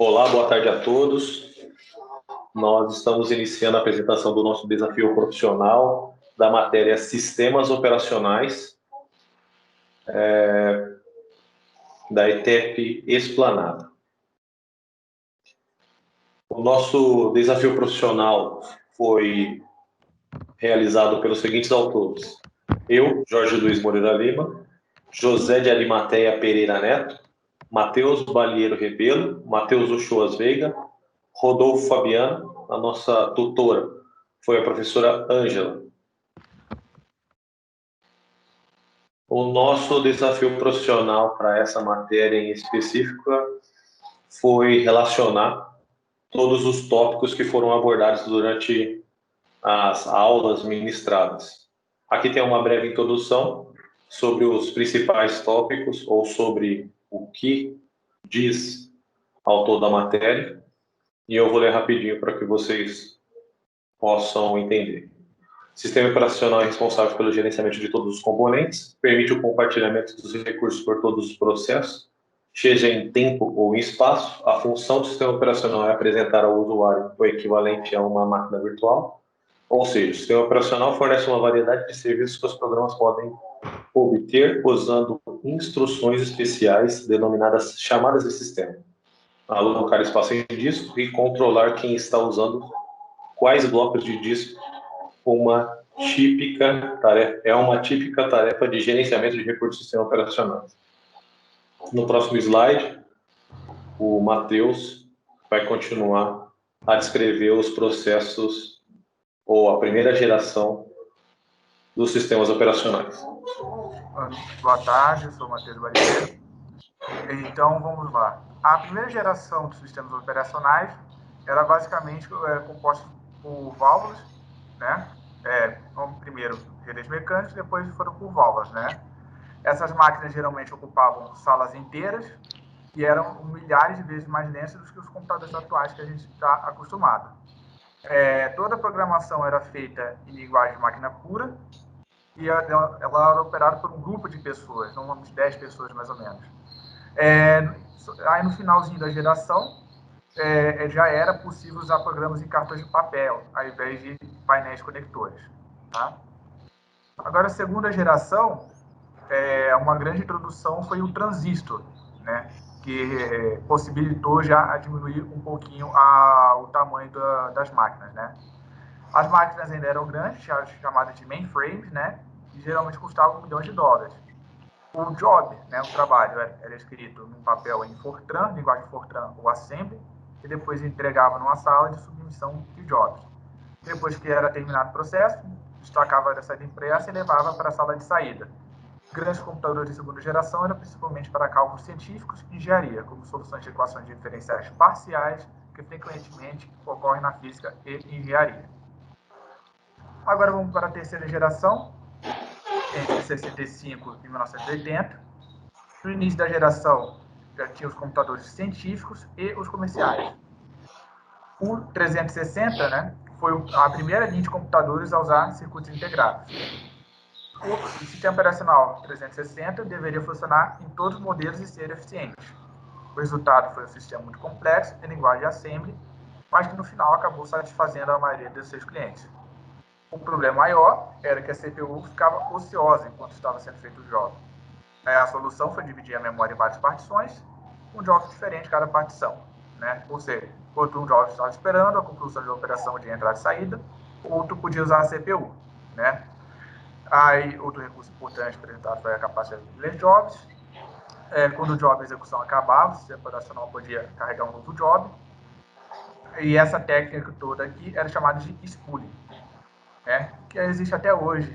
Olá, boa tarde a todos. Nós estamos iniciando a apresentação do nosso desafio profissional da matéria Sistemas Operacionais da ETEP Esplanada. O nosso desafio profissional foi realizado pelos seguintes autores: eu, Jorge Luiz Moreira Lima, José de Arimateia Pereira Neto, Matheus Balieiro Rebelo, Matheus Uchoas Veiga, Rodolfo Fabiano. A nossa tutora foi a professora Ângela. O nosso desafio profissional para essa matéria em específica foi relacionar todos os tópicos que foram abordados durante as aulas ministradas. Aqui tem uma breve introdução sobre os principais tópicos ou sobre o que diz o autor da matéria, e eu vou ler rapidinho para que vocês possam entender. O sistema operacional é responsável pelo gerenciamento de todos os componentes, permite o compartilhamento dos recursos por todos os processos, seja em tempo ou em espaço. A função do sistema operacional é apresentar ao usuário o equivalente a uma máquina virtual, ou seja, o sistema operacional fornece uma variedade de serviços que os programas podem obter usando instruções especiais denominadas chamadas de sistema. Alocar espaço em disco e controlar quem está usando quais blocos de disco. Uma típica tarefa de gerenciamento de recursos do sistema operacional. No próximo slide, o Matheus vai continuar a descrever os processos ou a primeira geração dos sistemas operacionais. Boa tarde, eu sou o Matheus Balieiro. Então, vamos lá. A primeira geração dos sistemas operacionais era basicamente composta por válvulas, né? Primeiro relés mecânicos, depois foram por válvulas, né? Essas máquinas geralmente ocupavam salas inteiras e eram milhares de vezes mais densas do que os computadores atuais que a gente está acostumado. Toda a programação era feita em linguagem de máquina pura e ela era operada por um grupo de pessoas, normalmente 10 pessoas mais ou menos. Aí no finalzinho da geração, já era possível usar programas em cartões de papel, ao invés de painéis conectores. Tá? Agora, a segunda geração, uma grande introdução foi o transistor, né? Que possibilitou já diminuir um pouquinho o tamanho das máquinas. Né? As máquinas ainda eram grandes, chamadas de mainframes, né? E geralmente custavam milhões de dólares. O job, né, o trabalho, era escrito num papel em Fortran, linguagem Fortran ou Assembly, e depois entregava numa sala de submissão de jobs. Depois que era terminado o processo, destacava da saída impressa e levava para a sala de saída. Grandes computadores de segunda geração eram principalmente para cálculos científicos e engenharia, como soluções de equações diferenciais parciais, que frequentemente ocorrem na física e engenharia. Agora vamos para a terceira geração, entre 65 e 1980. No início da geração, já tinha os computadores científicos e os comerciais. O 360, né, foi a primeira linha de computadores a usar circuitos integrados. O sistema operacional 360 deveria funcionar em todos os modelos e ser eficiente. O resultado foi um sistema muito complexo, em linguagem assembly, mas que no final acabou satisfazendo a maioria dos seus clientes. O problema maior era que a CPU ficava ociosa enquanto estava sendo feito o jogo. A solução foi dividir a memória em várias partições, um jogo diferente em cada partição. Né? Ou seja, enquanto um jogo estava esperando a conclusão de uma operação de entrada e saída, o outro podia usar a CPU. Né? Aí, outro recurso importante apresentado foi a capacidade de ler jobs. Quando o job de execução acabava, o sistema operacional podia carregar um novo job. E essa técnica toda aqui era chamada de spooling, né? Que existe até hoje,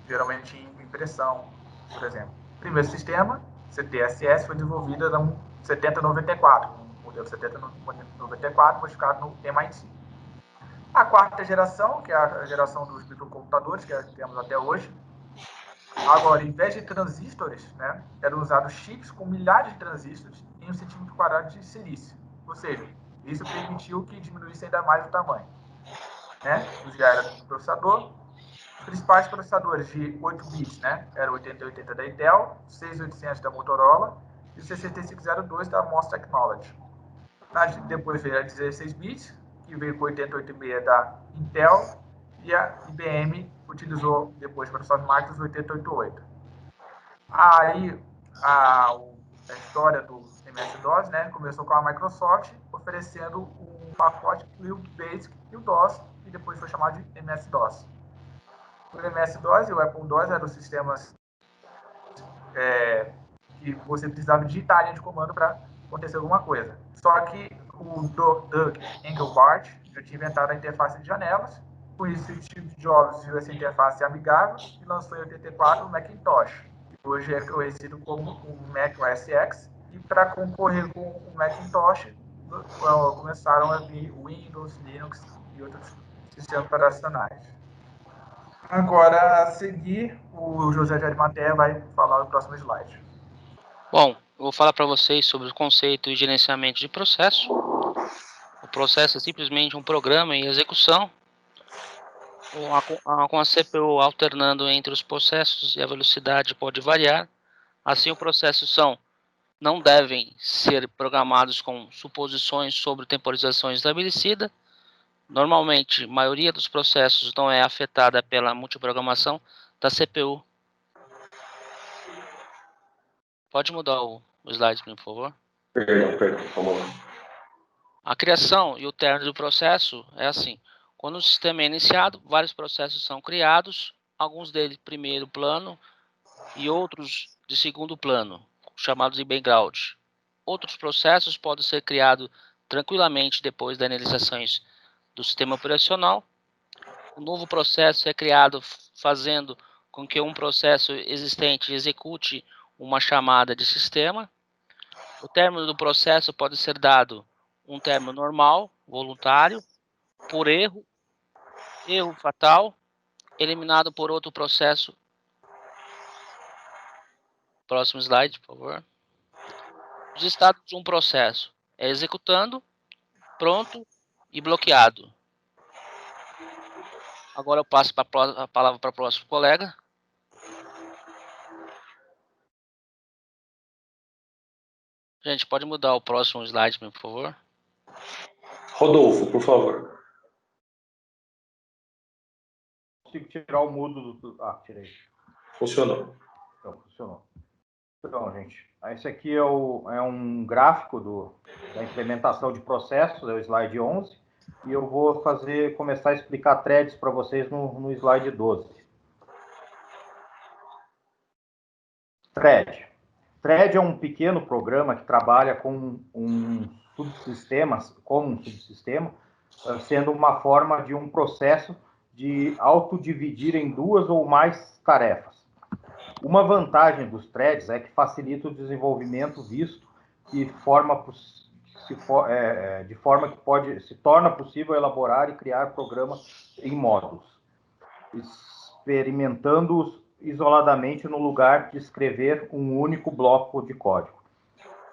geralmente em impressão, por exemplo. O primeiro sistema, CTSS, foi desenvolvido no 7094, no modelo 7094, modificado no MIT. A quarta geração, que é a geração dos microcomputadores, que temos até hoje. Agora, em vez de transistores, né, eram usados chips com milhares de transistores em 1 centímetro quadrado de silício. Ou seja, isso permitiu que diminuísse ainda mais o tamanho. Né? Já era processador. Os principais processadores de 8 bits, né, eram o 8080 da Intel, 6800 da Motorola e o 6502 da MOS Technology. Depois veio a 16 bits, que veio com 8866 da Intel, e a IBM utilizou depois para suas máquinas 8088. Aí a história do MS-DOS, né, começou com a Microsoft oferecendo um pacote que incluiu o BASIC e o DOS, e depois foi chamado de MS-DOS. O MS-DOS e o Apple-DOS eram sistemas que você precisava digitar a linha de comando para acontecer alguma coisa. Só que o Doug Engelbart já tinha inventado a interface de janelas, com isso o Steve Jobs viu essa interface amigável e lançou em 84 o Macintosh, que hoje é conhecido como o Mac OS X, e para concorrer com o Macintosh começaram a vir Windows, Linux e outros sistemas operacionais. Agora, a seguir, o José de Arimatea vai falar no próximo slide. Bom, eu vou falar para vocês sobre o conceito de gerenciamento de processo. O processo é simplesmente um programa em execução, com a CPU alternando entre os processos e a velocidade pode variar. Assim, os processos não devem ser programados com suposições sobre temporização estabelecida. Normalmente, a maioria dos processos não é afetada pela multiprogramação da CPU. Pode mudar o slide, por favor. Perdão, vamos lá. A criação e o término do processo é assim. Quando o sistema é iniciado, vários processos são criados, alguns deles de primeiro plano e outros de segundo plano, chamados de background. Outros processos podem ser criados tranquilamente depois das inicializações do sistema operacional. Um novo processo é criado fazendo com que um processo existente execute uma chamada de sistema. O término do processo pode ser dado um término normal, voluntário, por erro fatal, eliminado por outro processo. Próximo slide, por favor. Os estados de um processo é executando, pronto e bloqueado. Agora eu passo a palavra para o próximo colega. Gente, pode mudar o próximo slide, por favor. Rodolfo, por favor. Consigo tirar o mudo do... Ah, tirei. Funcionou. Então, funcionou. Então, gente, esse aqui é um gráfico da implementação de processos, é o slide 11, e eu vou começar a explicar threads para vocês no slide 12. Thread é um pequeno programa que trabalha com um subsistema, sendo uma forma de um processo de autodividir em duas ou mais tarefas. Uma vantagem dos threads é que facilita o desenvolvimento, visto que de forma que se torna possível elaborar e criar programas em módulos, experimentando-os isoladamente no lugar de escrever um único bloco de código.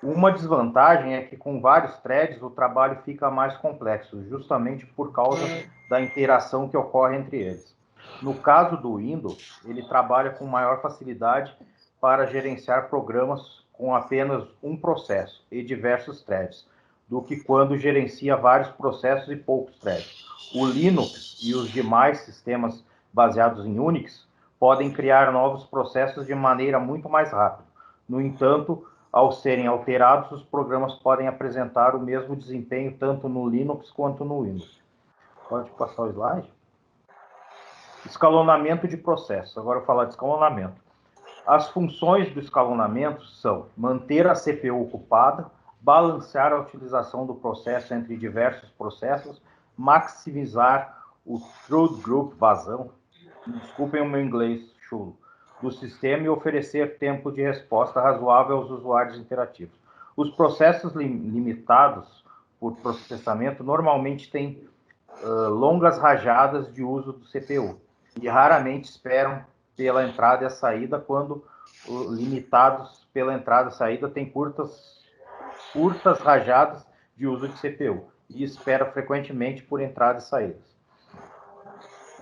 Uma desvantagem é que com vários threads o trabalho fica mais complexo, justamente por causa da interação que ocorre entre eles. No caso do Windows, ele trabalha com maior facilidade para gerenciar programas com apenas um processo e diversos threads, do que quando gerencia vários processos e poucos threads. O Linux e os demais sistemas baseados em Unix podem criar novos processos de maneira muito mais rápida. No entanto, ao serem alterados, os programas podem apresentar o mesmo desempenho tanto no Linux quanto no Windows. Pode passar o slide? Escalonamento de processos. Agora eu vou falar de escalonamento. As funções do escalonamento são manter a CPU ocupada, balancear a utilização do processo entre diversos processos, maximizar o through group vazão, desculpem o meu inglês chulo, do sistema e oferecer tempo de resposta razoável aos usuários interativos. Os processos limitados por processamento normalmente têm longas rajadas de uso do CPU e raramente esperam pela entrada e a saída, quando limitados pela entrada e saída têm curtas rajadas de uso de CPU e espera frequentemente por entradas e saídas.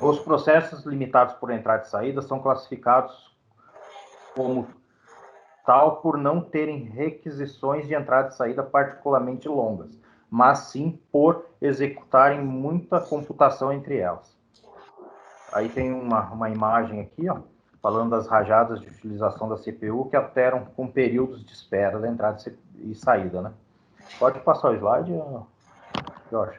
Os processos limitados por entrada e saída são classificados como tal por não terem requisições de entrada e saída particularmente longas. mas sim por executarem muita computação entre elas. Aí tem uma imagem aqui, ó, falando das rajadas de utilização da CPU que alteram com períodos de espera da entrada e saída, né? Pode passar o slide, Jorge.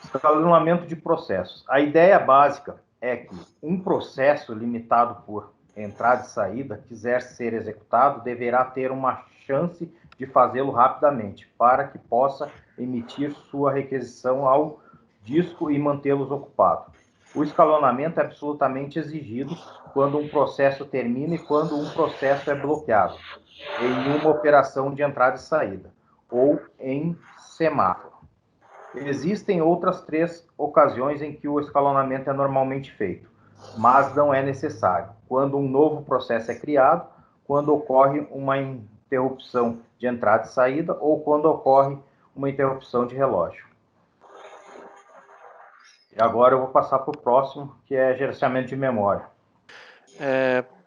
Escalonamento de processos. A ideia básica é que um processo limitado por entrada e saída quiser ser executado, deverá ter uma chance de fazê-lo rapidamente, para que possa emitir sua requisição ao disco e mantê-los ocupados. O escalonamento é absolutamente exigido quando um processo termina e quando um processo é bloqueado, em uma operação de entrada e saída, ou em semáforo. Existem outras 3 ocasiões em que o escalonamento é normalmente feito, mas não é necessário. Quando um novo processo é criado, quando ocorre uma interrupção de entrada e saída, ou quando ocorre uma interrupção de relógio. E agora eu vou passar para o próximo, que é gerenciamento de memória.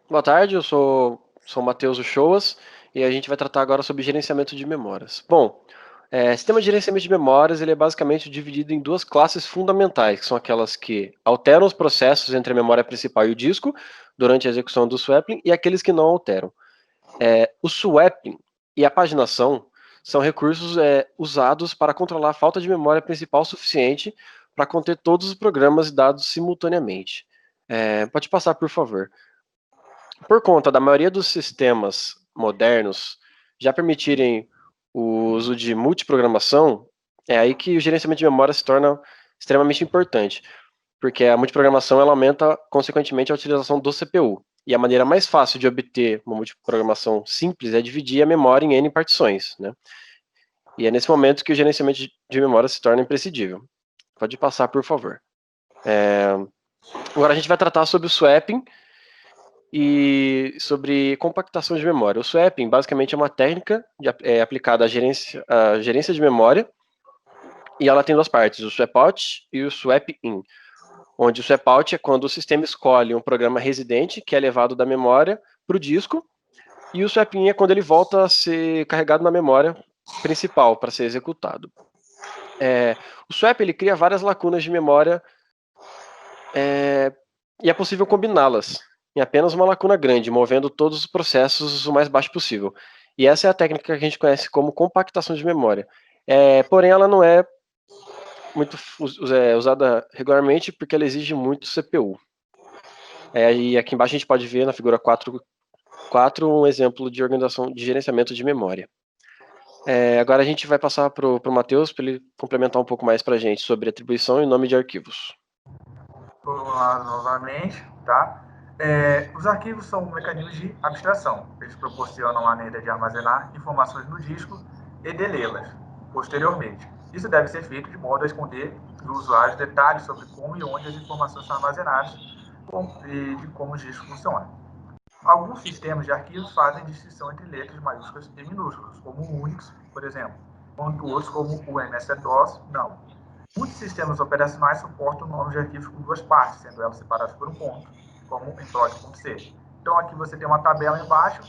Boa tarde, eu sou Matheus Uchoas e a gente vai tratar agora sobre gerenciamento de memórias. Bom, sistema de gerenciamento de memórias ele é basicamente dividido em 2 classes fundamentais, que são aquelas que alteram os processos entre a memória principal e o disco durante a execução do swapping e aqueles que não alteram. O swapping e a paginação são recursos usados para controlar a falta de memória principal suficiente para conter todos os programas e dados simultaneamente. Pode passar, por favor. Por conta da maioria dos sistemas modernos já permitirem o uso de multiprogramação, é aí que o gerenciamento de memória se torna extremamente importante, porque a multiprogramação ela aumenta, consequentemente, a utilização do CPU. E a maneira mais fácil de obter uma multiprogramação simples é dividir a memória em N partições, né? E é nesse momento que o gerenciamento de memória se torna imprescindível. Pode passar, por favor. Agora a gente vai tratar sobre o swapping e sobre compactação de memória. O swapping, basicamente, é uma técnica aplicada à gerência de memória, e ela tem 2 partes, o swap out e o swap in. Onde o swap out é quando o sistema escolhe um programa residente, que é levado da memória para o disco, e o swap in é quando ele volta a ser carregado na memória principal para ser executado. O swap ele cria várias lacunas de memória e é possível combiná-las em apenas uma lacuna grande, movendo todos os processos o mais baixo possível. E essa é a técnica que a gente conhece como compactação de memória. Porém, ela não é muito usada regularmente porque ela exige muito CPU. E aqui embaixo a gente pode ver na figura 4 um exemplo de organização de gerenciamento de memória. Agora a gente vai passar para o Matheus para ele complementar um pouco mais para a gente sobre atribuição e nome de arquivos. Vamos lá novamente, tá? Os arquivos são mecanismos de abstração. Eles proporcionam a maneira de armazenar informações no disco e de lê-las posteriormente. Isso deve ser feito de modo a esconder do usuário detalhes sobre como e onde as informações são armazenadas e de como os discos funcionam. Alguns sistemas de arquivos fazem distinção entre letras maiúsculas e minúsculas, como o Unix, por exemplo, enquanto outros, como o MS-DOS, não. Muitos sistemas operacionais suportam nomes de arquivos com 2 partes, sendo elas separadas por um ponto, como em prod.c. Então aqui você tem uma tabela embaixo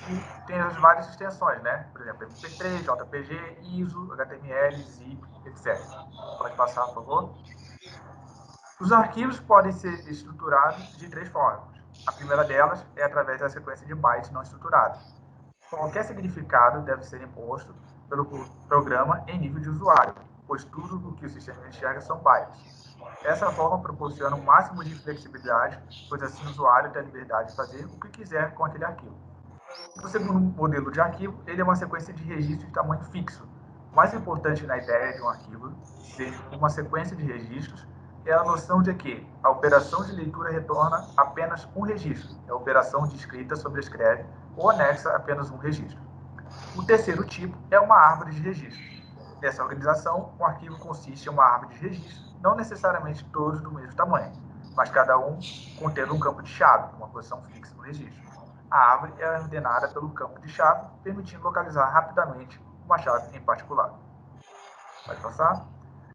e tem as várias extensões, né? Por exemplo, MP3, JPG, ISO, HTML, ZIP, etc. Pode passar, por favor. Os arquivos podem ser estruturados de 3 formas. A primeira delas é através da sequência de bytes não estruturados. Qualquer significado deve ser imposto pelo programa em nível de usuário, pois tudo o que o sistema enxerga são bytes. Essa forma proporciona um máximo de flexibilidade, pois assim o usuário tem a liberdade de fazer o que quiser com aquele arquivo. O segundo modelo de arquivo, ele é uma sequência de registros de tamanho fixo. O mais importante na ideia de um arquivo ser uma sequência de registros é a noção de que a operação de leitura retorna apenas um registro, a operação de escrita sobrescreve ou anexa apenas um registro. O terceiro tipo é uma árvore de registros. Nessa organização, um arquivo consiste em uma árvore de registros, não necessariamente todos do mesmo tamanho, mas cada um contendo um campo de chave, uma posição fixa no registro. A árvore é ordenada pelo campo de chave, permitindo localizar rapidamente uma chave em particular. Pode passar?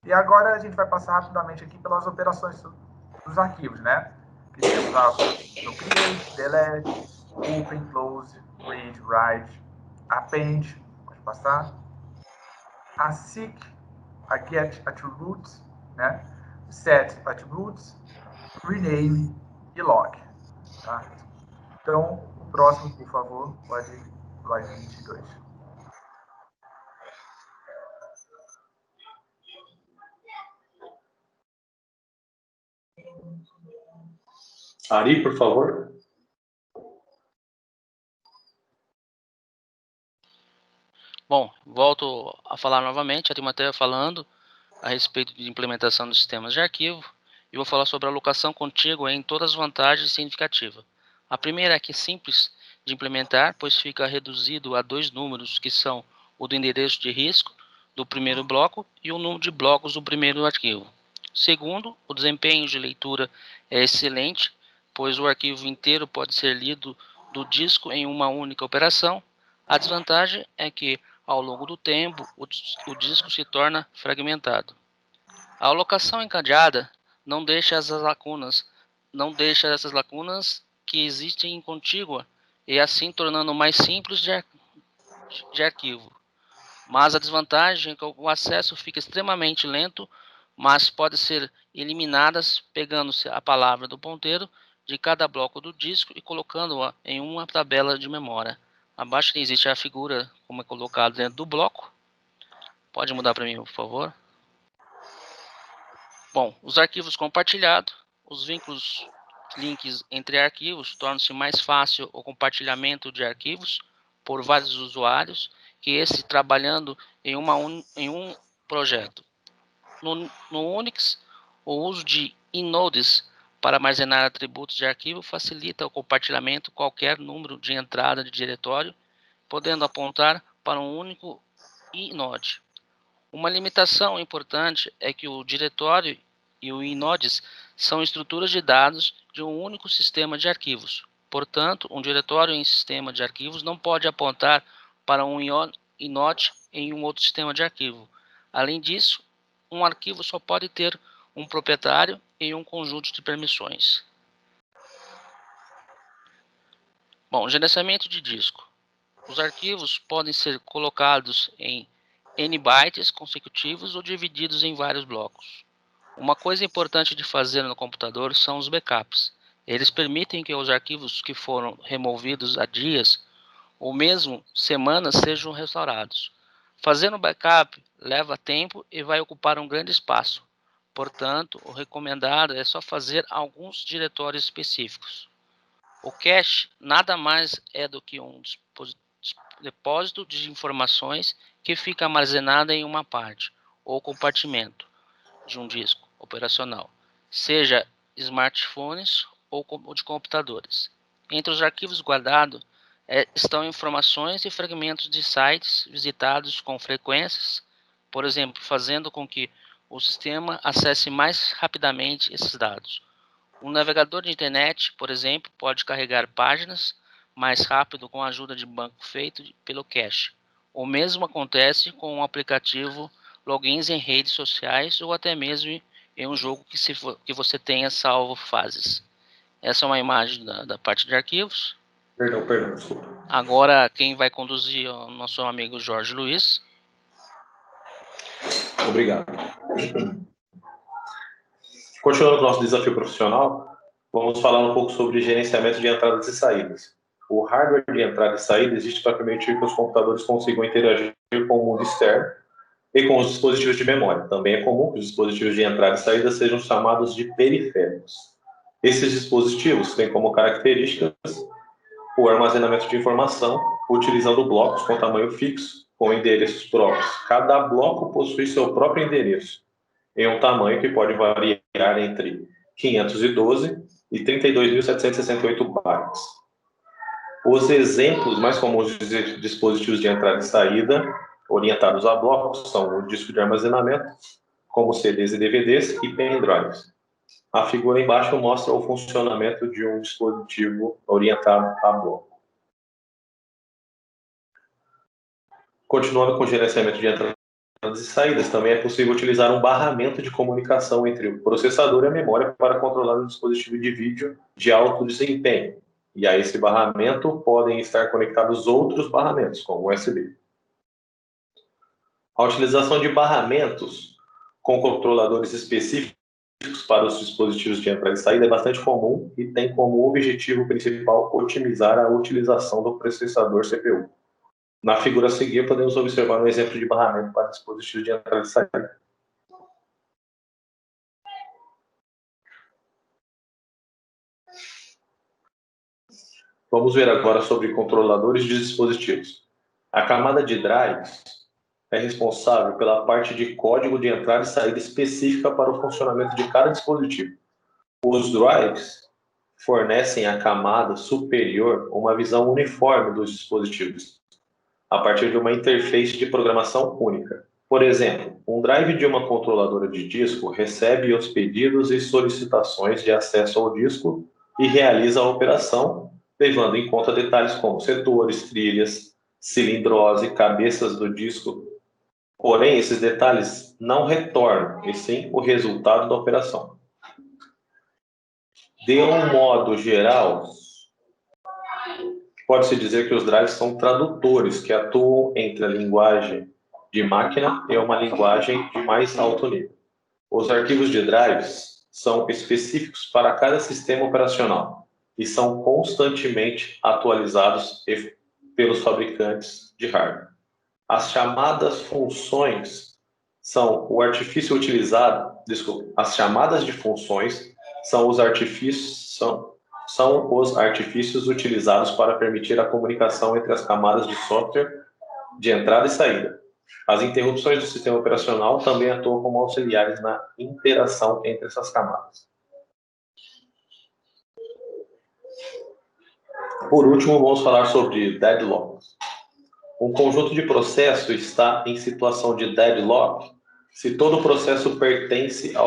E agora a gente vai passar rapidamente aqui pelas operações dos arquivos, né? Que temos no create, delete, open, close, read, write, append. Pode passar? a seek, a get attributes, né? Set attributes, rename e log. Tá? Então, o próximo, por favor, slide 22. Ari, por favor. Bom, volto a falar novamente, a Timoteia falando a respeito de implementação dos sistemas de arquivo, e vou falar sobre a alocação contígua em todas as vantagens significativas. A primeira é que é simples de implementar, pois fica reduzido a 2 números, que são o do endereço de risco do primeiro bloco e o número de blocos do primeiro arquivo. Segundo, o desempenho de leitura é excelente, pois o arquivo inteiro pode ser lido do disco em uma única operação. A desvantagem é que, ao longo do tempo, o disco se torna fragmentado. A alocação encadeada não deixa essas lacunas que existem em contígua, e assim tornando mais simples de arquivo. Mas a desvantagem é que o acesso fica extremamente lento, mas pode ser eliminadas pegando-se a palavra do ponteiro de cada bloco do disco e colocando-a em uma tabela de memória. Abaixo existe a figura como é colocado dentro do bloco. Pode mudar para mim, por favor? Bom, os arquivos compartilhados, os vínculos, links entre arquivos, tornam-se mais fácil o compartilhamento de arquivos por vários usuários, que esse trabalhando em um projeto. No Unix, o uso de inodes para armazenar atributos de arquivo facilita o compartilhamento de qualquer número de entrada de diretório, podendo apontar para um único inode. Uma limitação importante é que o diretório e o inodes são estruturas de dados de um único sistema de arquivos. Portanto, um diretório em sistema de arquivos não pode apontar para um inode em um outro sistema de arquivo. Além disso, um arquivo só pode ter um proprietário e um conjunto de permissões. Bom, gerenciamento de disco. Os arquivos podem ser colocados em N bytes consecutivos ou divididos em vários blocos. Uma coisa importante de fazer no computador são os backups. Eles permitem que os arquivos que foram removidos há dias ou mesmo semanas sejam restaurados. Fazer um backup leva tempo e vai ocupar um grande espaço. Portanto, o recomendado é só fazer alguns diretórios específicos. O cache nada mais é do que um depósito de informações que fica armazenada em uma parte ou compartimento de um disco operacional, seja smartphones ou de computadores. Entre os arquivos guardados estão informações e fragmentos de sites visitados com frequências, por exemplo, fazendo com que o sistema acesse mais rapidamente esses dados. Um navegador de internet, por exemplo, pode carregar páginas mais rápido com a ajuda de banco feito pelo cache. O mesmo acontece com um aplicativo, logins em redes sociais ou até mesmo em um jogo que você tenha salvo fases. Essa é uma imagem da parte de arquivos. Perdão, desculpa. Agora quem vai conduzir é o nosso amigo Jorge Luiz. Obrigado. Continuando com o nosso desafio profissional, vamos falar um pouco sobre gerenciamento de entradas e saídas. O hardware de entrada e saída existe para permitir que os computadores consigam interagir com o mundo externo e com os dispositivos de memória. Também é comum que os dispositivos de entrada e saída sejam chamados de periféricos. Esses dispositivos têm como características o armazenamento de informação, utilizando blocos com tamanho fixo, com endereços próprios. Cada bloco possui seu próprio endereço, em um tamanho que pode variar entre 512 e 32.768 bytes. Os exemplos mais comuns de dispositivos de entrada e saída orientados a blocos são o disco de armazenamento, como CDs e DVDs e pendrives. A figura embaixo mostra o funcionamento de um dispositivo orientado a bloco. Continuando com o gerenciamento de entradas e saídas, também é possível utilizar um barramento de comunicação entre o processador e a memória para controlar o dispositivo de vídeo de alto desempenho. E a esse barramento podem estar conectados outros barramentos, como USB. A utilização de barramentos com controladores específicos para os dispositivos de entrada e saída é bastante comum e tem como objetivo principal otimizar a utilização do processador CPU. Na figura a seguir, podemos observar um exemplo de barramento para dispositivos de entrada e saída. Vamos ver agora sobre controladores de dispositivos. A camada de drives é responsável pela parte de código de entrada e saída específica para o funcionamento de cada dispositivo. Os drives fornecem à camada superior uma visão uniforme dos dispositivos, a partir de uma interface de programação única. Por exemplo, um drive de uma controladora de disco recebe os pedidos e solicitações de acesso ao disco e realiza a operação, levando em conta detalhes como setores, trilhas, cilindrose, cabeças do disco. Porém, esses detalhes não retornam, e sim o resultado da operação. De um modo geral, pode-se dizer que os drives são tradutores que atuam entre a linguagem de máquina e uma linguagem de mais alto nível. Os arquivos de drives são específicos para cada sistema operacional e são constantemente atualizados pelos fabricantes de hardware. As chamadas funções são o artifício utilizado, as chamadas de funções são os artifícios utilizados para permitir a comunicação entre as camadas de software de entrada e saída. As interrupções do sistema operacional também atuam como auxiliares na interação entre essas camadas. Por último, vamos falar sobre deadlocks. Um conjunto de processos está em situação de deadlock se todo o processo pertencente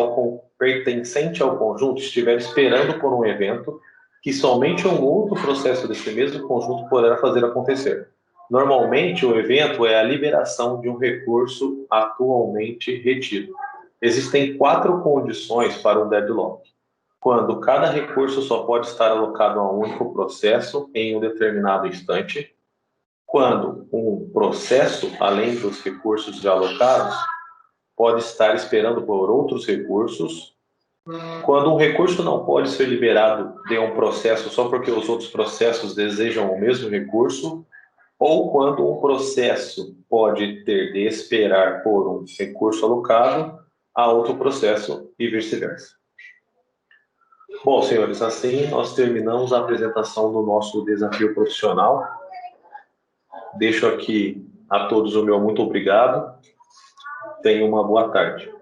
ao conjunto estiver esperando por um evento que somente um outro processo desse mesmo conjunto poderá fazer acontecer. Normalmente, o evento é a liberação de um recurso atualmente retido. Existem 4 condições para um deadlock. Quando cada recurso só pode estar alocado a um único processo em um determinado instante, quando um processo, além dos recursos já alocados, pode estar esperando por outros recursos, quando um recurso não pode ser liberado de um processo só porque os outros processos desejam o mesmo recurso, ou quando um processo pode ter de esperar por um recurso alocado a outro processo e vice-versa. Bom, senhores, assim nós terminamos a apresentação do nosso desafio profissional. Deixo aqui a todos o meu muito obrigado. Tenham uma boa tarde.